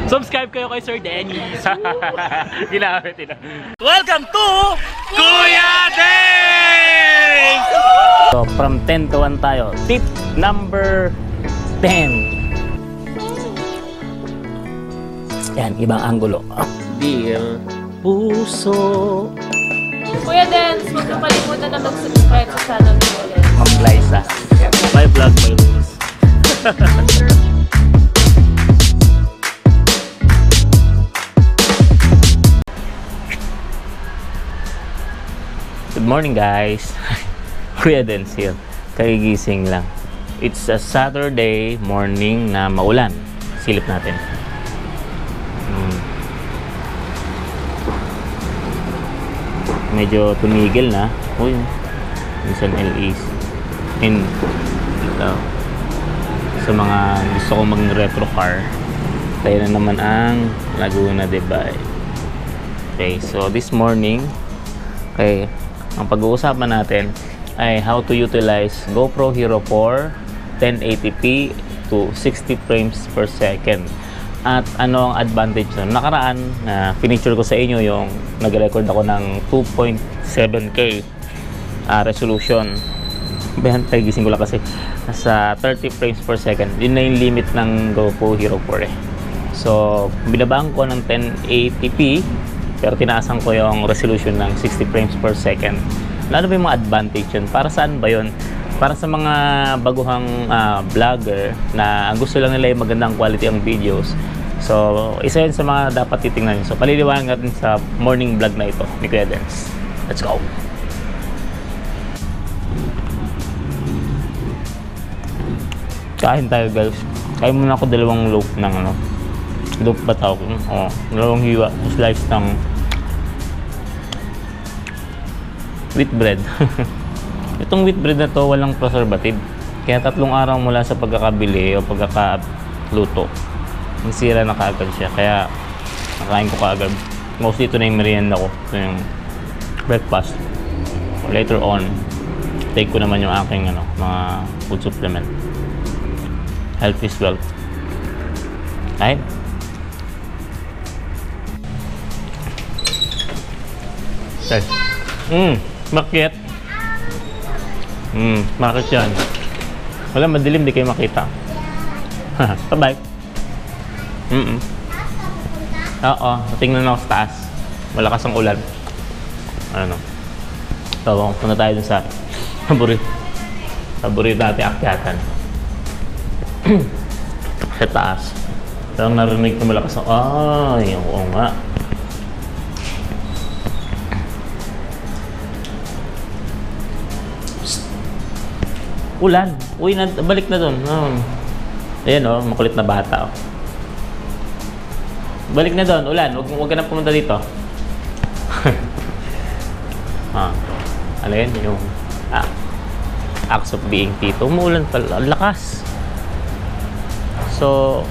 Subscribe kayo kay Sir Dennis. Ginamit ito. Welcome to Kuya Dennis! So from 10 to 1 tayo. Tip number 10. Yan, ibang anggulo. Dear puso. Kuya Dennis, huwag na kalimutan na mag-subscribe sa channel ko ulit. Ma'am Liza. My vlog, my rules. Good morning guys. Kuya Dennis here. Kagigising lang. It's a Saturday morning na maulan. Silip natin. Medyo tumigil na. Uy, minsan LEs. And sa mga gusto kong mag-retro car, tayo na naman ang Laguna de Bay. Okay, so this morning, okay, ang pag-uusapan natin ay how to utilize GoPro Hero 4 1080p to 60 frames per second. At ano ang advantage nun? Nakaraan na finisure ko sa inyo yung nag-record ako ng 2.7K resolution. Bayan, gising ko lang kasi nasa 30 frames per second. Yun na yung limit ng GoPro Hero 4 eh. So, binabaan ko ng 1080p pero tinaasan ko yung resolution ng 60 frames per second. Lalo ba yung mga advantage yun? Para saan ba yun? Para sa mga baguhang vlogger na ang gusto lang nila yung magandang quality ang videos. So, isa yun sa mga dapat titingnan nyo. So, paliliwanag natin sa morning vlog na ito ni Kuya Dennis. Let's go! Kain tayo guys. Kain muna ako dalawang loaf ng loaf ba tawag? Oo, dalawang hiwa. Slice ng wheat bread. Itong wheat bread na to walang preservative. Kaya 3 araw mula sa pagkakabili o pagkakaluto, nasira na kaagad siya. Kaya nakain ko kaagad. Mostly ito na yung merienda ko. Ito yung breakfast. Later on, take ko naman yung aking mga food supplement. Health is wealth. Right? Okay. Bakit? Bakit yan? Wala, madilim, di kayo makita. Bye-bye. Oo, tingnan ako sa taas. Malakas ang ulan. Ano? So, punta tayo dun sa paborito natin akyatan. Sa taas. Pero narinig ko malakas ang oo nga. Ulan. Uy, balik na dun. Ayan makulit na bata. Balik na dun, ulan. Huwag ka na pumunta dito. Ano yun? Yung acts of being tito. Umuulan pala. Lakas. So,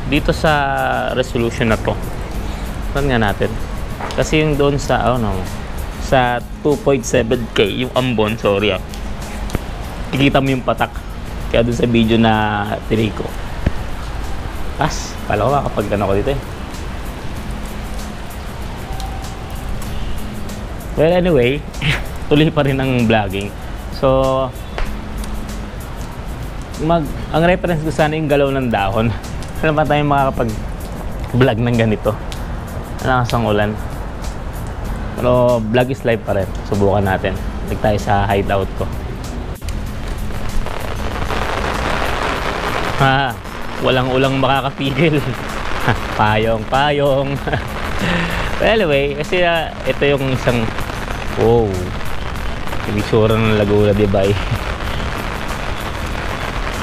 dito sa resolution na to, saan nga natin? Kasi yung doon sa, sa 2.7K, yung ambon, sorry kikita mo yung patak. Kaya doon sa video na tinake ko. Pala ko kapag ko dito eh. Well, anyway, tuloy pa rin ang vlogging. So, ang reference ko sana yung galaw ng dahon. Kailan pa tayo makakapag-vlog ng ganito? Malakas ang ulan. Pero vlog is live pa rin. Subukan natin. Balik tayo sa hideout ko. Walang ulang makakapigil. Payong. But anyway, kasi ito yung isang ibisura ng Laguna de Bay.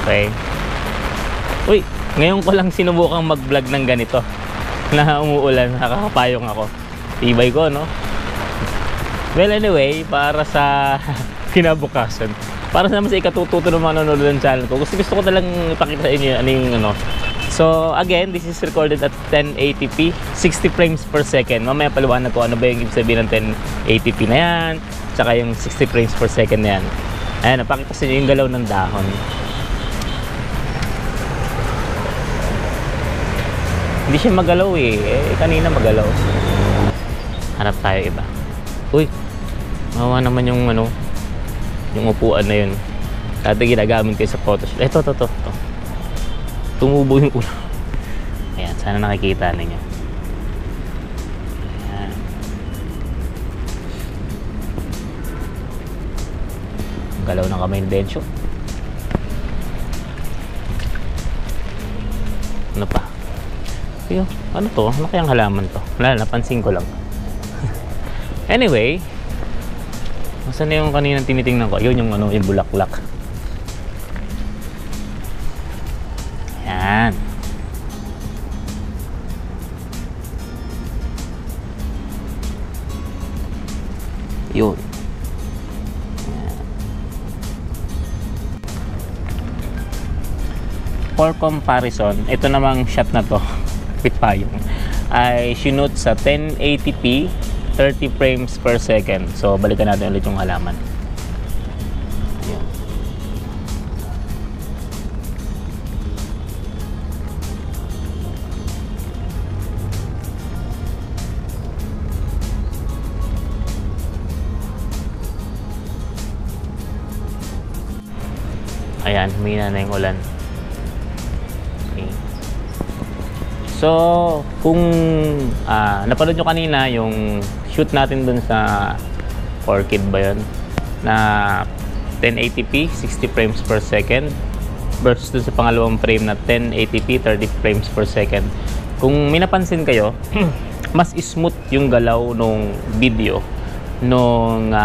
Okay. Uy, ngayon ko lang sinubukang mag-vlog ng ganito na umuulan, nakakapayong ako. Tibay ko, no? Well, anyway, para sa kinabukasan, para naman sa ikatututo ng mga nanonood ng channel ko, gusto ko talagang ipakita sa inyo So again, this is recorded at 1080p 60 frames per second. Mamaya paliwanag ko ano ba yung ibig sabihin ng 1080p na yan, tsaka yung 60 frames per second na yan. Ayan, napakita sa inyo yung galaw ng dahon. Hindi siya magalaw eh. Kanina magalaw. Harap tayo iba. Uy, mawa naman yung ano, yung upuan na yun. Dati ginagamit kayo sa Photoshop. Ito. Tumubo yung ulo. Ayan, sana nakikita ninyo. Ayan. Ang galaw ng kamay ni Densyo. Ano pa? Yo, ano to? Ano kayang halaman to? Wala, napansin ko lang. Anyway, saan na yung kaninang tinitingnan ko? Yun yung ano, yung bulaklak. Yan. Yun. Yan. For comparison, ito namang shot na to with payong ay sinut sa 1080p 30 frames per second. So balikan natin ulit yung halaman. Ayan. Ayan, humina na yung ulan. So, kung napanood nyo kanina yung shoot natin dun sa Orchid ba yun? Na 1080p, 60 frames per second versus dun sa pangalawang frame na 1080p, 30 frames per second. Kung may napansin kayo, mas smooth yung galaw nung video nung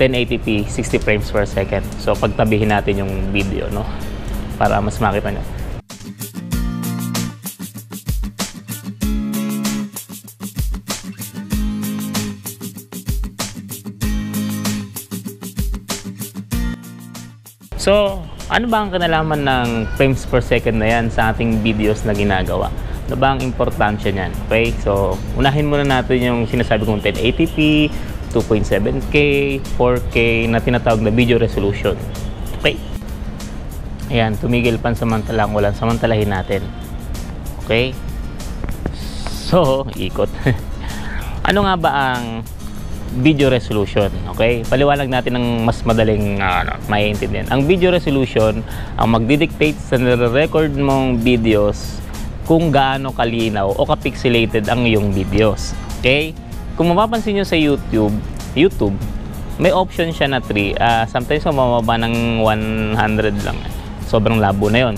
1080p, 60 frames per second. So, pagtabihin natin yung video, no? Para mas makita nyo. So, ano ba ang kinalaman ng frames per second na yan sa ating videos na ginagawa? Ano ba ang importansya niyan? Okay, so unahin muna natin yung sinasabi kong 1080p, 2.7K, 4K na tinatawag na video resolution. Okay, ayan, tumigil pansamantala ang ulan, samantalahin natin. Okay, so ikot. Ano nga ba ang video resolution? Okay, paliwanag natin ng mas madaling maiintindihan. Ang video resolution ang magdidictate sa nire-record mong videos kung gaano kalinaw o ka-pixelated ang iyong videos. Okay, kung mapapansin nyo sa YouTube, may option siya na 3. Sometimes mababa ng 100 lang. Sobrang labo na yon.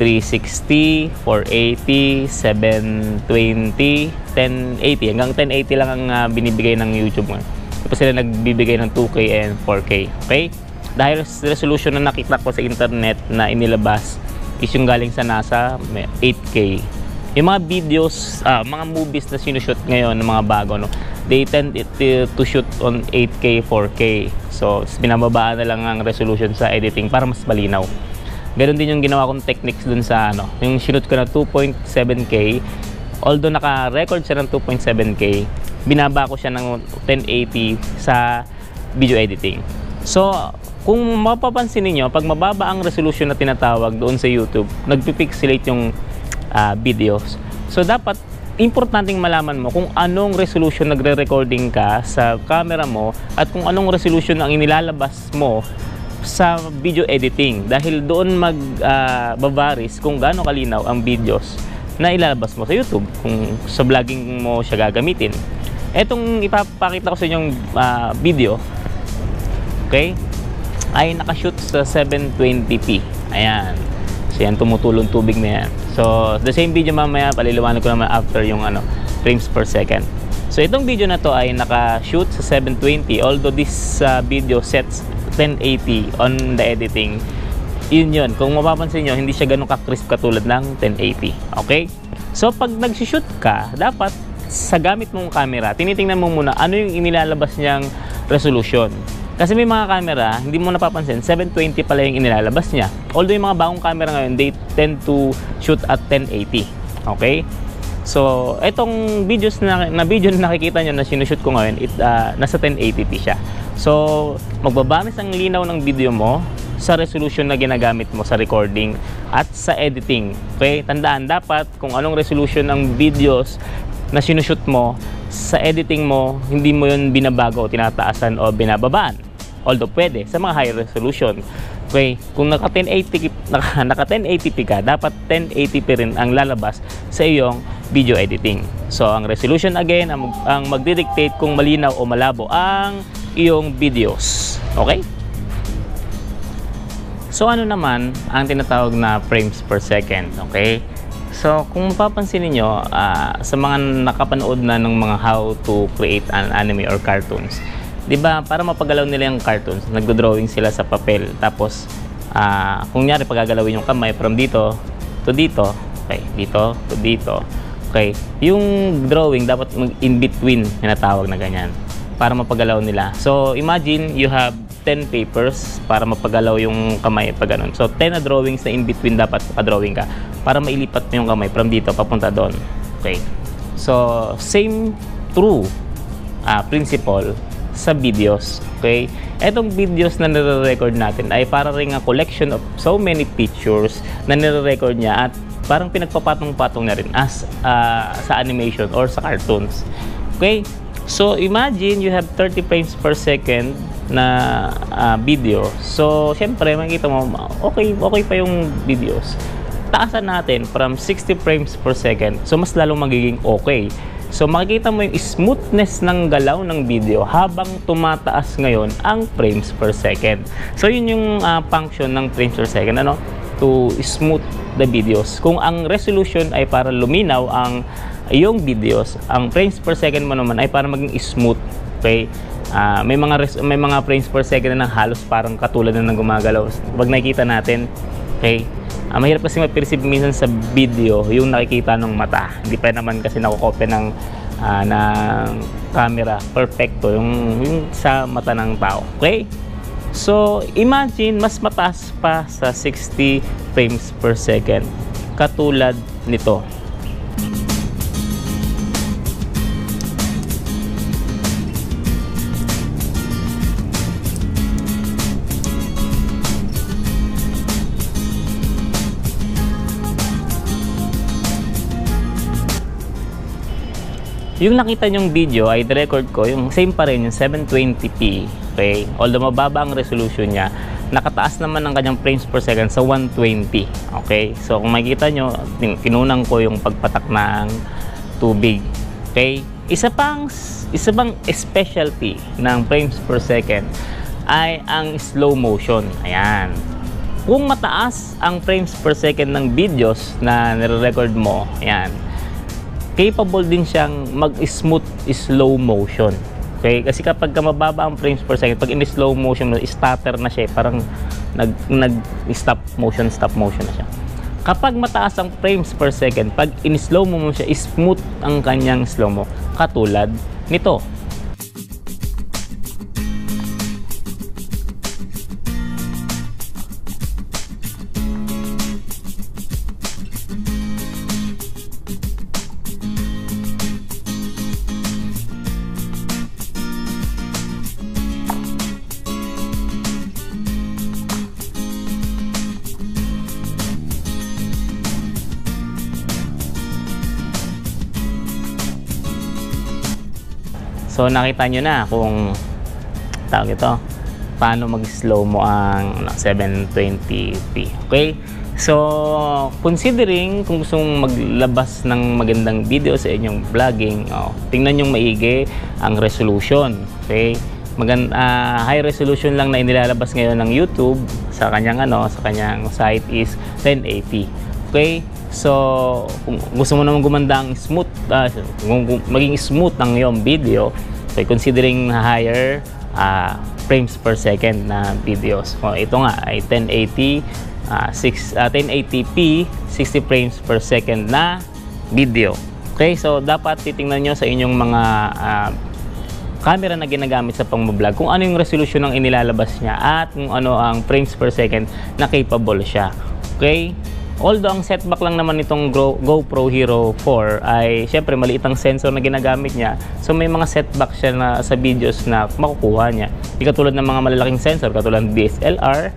360, 480, 720, 1080. Hanggang 1080 lang ang binibigay ng YouTube ngayon. Tapos sila nagbibigay ng 2K and 4K. Okay? Dahil resolution na nakita ko sa internet na inilabas is yung galing sa NASA, 8K. Yung mga videos, mga movies na sinushoot ngayon ng mga bago, no, they tend to shoot on 8K, 4K. So, binababaan na lang ang resolution sa editing para mas malinaw. Ganon din yung ginawa kong techniques dun sa yung shoot ko na 2.7K. Although naka-record siya ng 2.7K, binaba ko siya ng 1080 sa video editing. So, kung mapapansin niyo, pag mababa ang resolution na tinatawag doon sa YouTube, nagpipixelate yung videos. So, dapat importanteng malaman mo kung anong resolution nagre-recording ka sa camera mo at kung anong resolution ang inilalabas mo sa video editing, dahil doon magbabaris kung gaano kalinaw ang videos na ilalabas mo sa YouTube kung sa vlogging mo siya gagamitin. Etong ipapakita ko sa inyong video, okay, ay nakashoot sa 720p. Ayan, so yan, tumutulong tubig na yan. So the same video mamaya paliliwanag ko naman after yung frames per second. So itong video na to ay nakashoot sa 720, although this video sets 1080 on the editing. Yun. Kung mapapansin nyo, hindi siya ganun ka-crisp katulad ng 1080. Okay? So, pag nag-shoot ka, dapat sa gamit mong camera, tinitingnan mo muna ano yung inilalabas niyang resolution. Kasi may mga camera, hindi mo napapansin, 720 pala yung inilalabas niya. Although yung mga bagong camera ngayon, they tend to shoot at 1080. Okay? So, etong videos na video na nakikita nyo na sinushoot ko ngayon, nasa 1080p siya. So, magbabamis ang linaw ng video mo sa resolution na ginagamit mo sa recording at sa editing. Okay? Tandaan, dapat kung anong resolution ng videos na sinushoot mo, sa editing mo, hindi mo yun binabago, tinataasan o binababaan. Although pwede sa mga high resolution. Okay, kung naka 1080p ka, dapat 1080p rin ang lalabas sa iyong video editing. So ang resolution again ang magdidictate kung malinaw o malabo ang iyong videos. Okay? So ano naman ang tinatawag na frames per second, okay? So kung mapapansin niyo sa mga nakapanood na ng mga how to create an anime or cartoons, 'di ba, para mapagalaw nila yung cartoons, nagdo-drawing sila sa papel. Tapos kung nyari pagagalawin yung kamay from dito to dito, okay, dito to dito. Okay, yung drawing dapat in between, tinatawag na ganyan, para mapagalaw nila. So imagine you have 10 papers para mapagalaw yung kamay pag ganun. So 10 na drawings na in between dapat pa-drawing ka para mailipat mo yung kamay from dito papunta doon. Okay, so same true principle sa videos. Okay, etong videos na nire-record natin ay para ring a collection of so many pictures na nire-record niya at parang pinagpapatong-patong na rin as sa animation or sa cartoons. Okay, so imagine you have 30 frames per second na video. So syempre makikita mo okay pa yung videos. Taasan natin from 60 frames per second, so mas lalong magiging okay. So makikita mo yung smoothness ng galaw ng video habang tumataas ngayon ang frames per second. So yun yung function ng frames per second, ano, to smooth the videos. Kung ang resolution ay para luminaw ang iyong videos, ang frames per second mo naman ay para maging smooth. Okay? May mga frames per second na halos parang katulad na ng gumagalaw. Pag nakikita natin, okay? Mahirap kasi ma-perceive minsan sa video yung nakikita ng mata. Hindi pa naman kasi nakukopya ng camera perfecto yung sa mata ng tao. Okay? So imagine mas mataas pa sa 60 frames per second katulad nito. Yung nakita nyong video ay record ko, yung same pa rin, yung 720p. Okay? Although mababa ang resolution niya, nakataas naman ang kanyang frames per second sa 120. Okay? So kung makikita nyo, kinunang ko yung pagpatak ng tubig. Okay? Isa bang specialty ng frames per second ay ang slow motion. Ayan. Kung mataas ang frames per second ng videos na nire-record mo, ayan, capable din siyang mag-smooth slow motion. Okay? Kasi kapag mababa ang frames per second, pag in slow motion, stutter na siya, parang nag-stop motion na siya. Kapag mataas ang frames per second, pag in slow mo siya, smooth ang kanyang slow mo, katulad nito. So nakita nyo na kung tawag ito, paano mag-slow mo ang 720p. Okay? So considering kung gusto mong maglabas ng magandang video sa inyong vlogging, tingnan nyo maigi ang resolution. Okay? High resolution lang na inilalabas ngayon ng YouTube sa kanyang site is 1080. Okay? So, kung gusto mo naman gumanda ang smooth, maging smooth ang iyong video, so considering higher frames per second na videos. So, ito nga ay 1080p 60 frames per second na video. Okay, so dapat titingnan nyo sa inyong mga camera na ginagamit sa pang-vlog kung ano yung resolution ng inilalabas niya at kung ano ang frames per second na capable siya. Okay? Although ang setback lang naman nitong GoPro Hero 4 ay syempre maliit ang sensor na ginagamit niya, so may mga setback siya na sa videos na makukuha niya. Di katulad ng mga malalaking sensor katulad ng DSLR,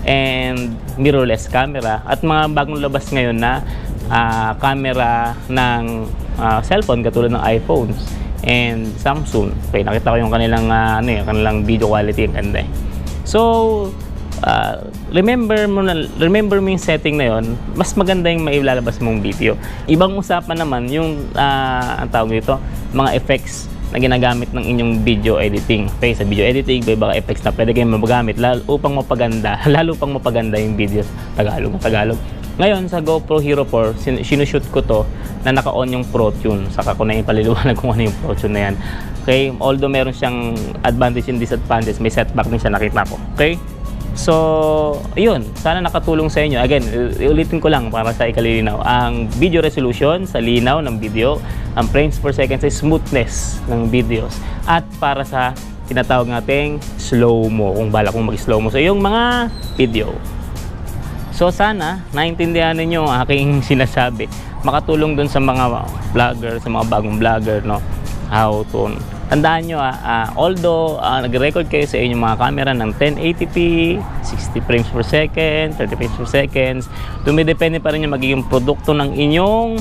and mirrorless camera, at mga bagong labas ngayon na camera ng cellphone katulad ng iPhones and Samsung. Okay, nakita ko yung kanilang kanilang video quality, ang ganda. So remember mo yung setting na yon, mas maganda yung mailalabas mong video. Ibang usapan naman yung ang tawag dito, mga effects na ginagamit ng inyong video editing. Okay, sa video editing, may mga effects na pwede kayong magamit upang mapaganda, lalo pang mapaganda yung videos. Tagalog. Ngayon, sa GoPro Hero 4, sinushoot ko to na naka-on yung Pro Tune. Saka ko na yung paliliwanag kung ano yung Pro Tune na yan. Okay, although meron siyang advantage and disadvantage, may setback din siya, nakita ko. Okay? So, yun. Sana nakatulong sa inyo. Again, ulitin ko lang para sa ikalilinaw. Ang video resolution sa linaw ng video, ang frames per second sa smoothness ng videos, at para sa tinatawag nating slow-mo, kung bala kong mag-slow-mo sa iyong mga video. So, sana naintindihan ninyo ang aking sinasabi. Makatulong dun sa mga vlogger, sa mga bagong vlogger, no? How to... Tandaan nyo, although nag-record kayo sa inyong mga camera ng 1080p, 60 frames per second, 30 frames per second, dumidepende pa rin yung magiging produkto ng inyong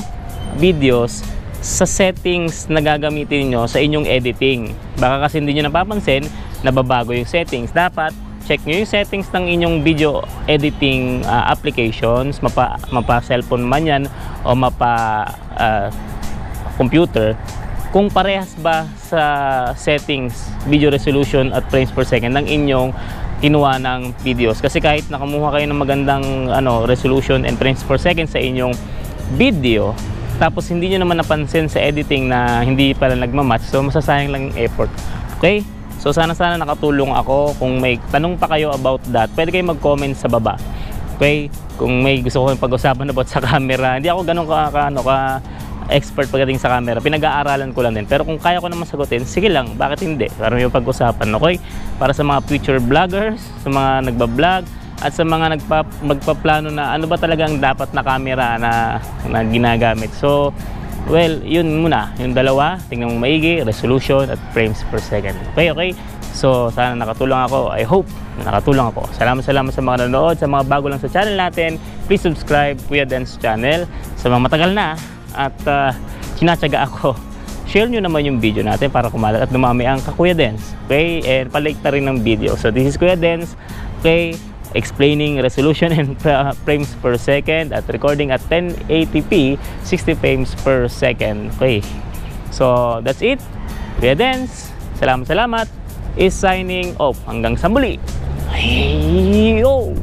videos sa settings na gagamitin nyo sa inyong editing. Baka kasi hindi nyo napapansin, nababago yung settings. Dapat, check nyo yung settings ng inyong video editing applications, mapa cellphone man yan o mapa computer, kung parehas ba sa settings, video resolution at frames per second ng inyong kinuha ng videos. Kasi kahit nakamuha kayo ng magandang resolution and frames per second sa inyong video, tapos hindi nyo naman napansin sa editing na hindi pala nagmamatch, so masasayang lang yung effort. Okay? So sana nakatulong ako. Kung may tanong pa kayo about that, pwede kayo mag-comment sa baba. Okay? Kung may gusto ko pag-usapan about sa camera, hindi ako ganun ka expert pagdating sa camera, pinag-aaralan ko lang din. Pero kung kaya ko naman sagutin, sige lang, bakit hindi? Para may pag-usapan, okay? Para sa mga future vloggers, sa mga nagbablog, at sa mga magpaplano na ano ba talaga ang dapat na camera na ginagamit. So, well, yun muna. Yung dalawa, tingnan mo maigi, resolution at frames per second. Okay? So, sana nakatulong ako. I hope nakatulong ako. Salamat sa mga nanonood. Sa mga bago lang sa channel natin, please subscribe, Kuya Dance Channel. Sa mga matagal na, at sinatsaga ako, share nyo naman yung video natin para kumalat at dumami ang Kuya Dance. Okay? And palike na rin ng video. So this is Kuya Dance, okay, explaining resolution and frames per second at recording at 1080p 60 frames per second. Okay, so that's it. Kuya Dance, salamat, is signing off. Hanggang sa muli. Hey, yo!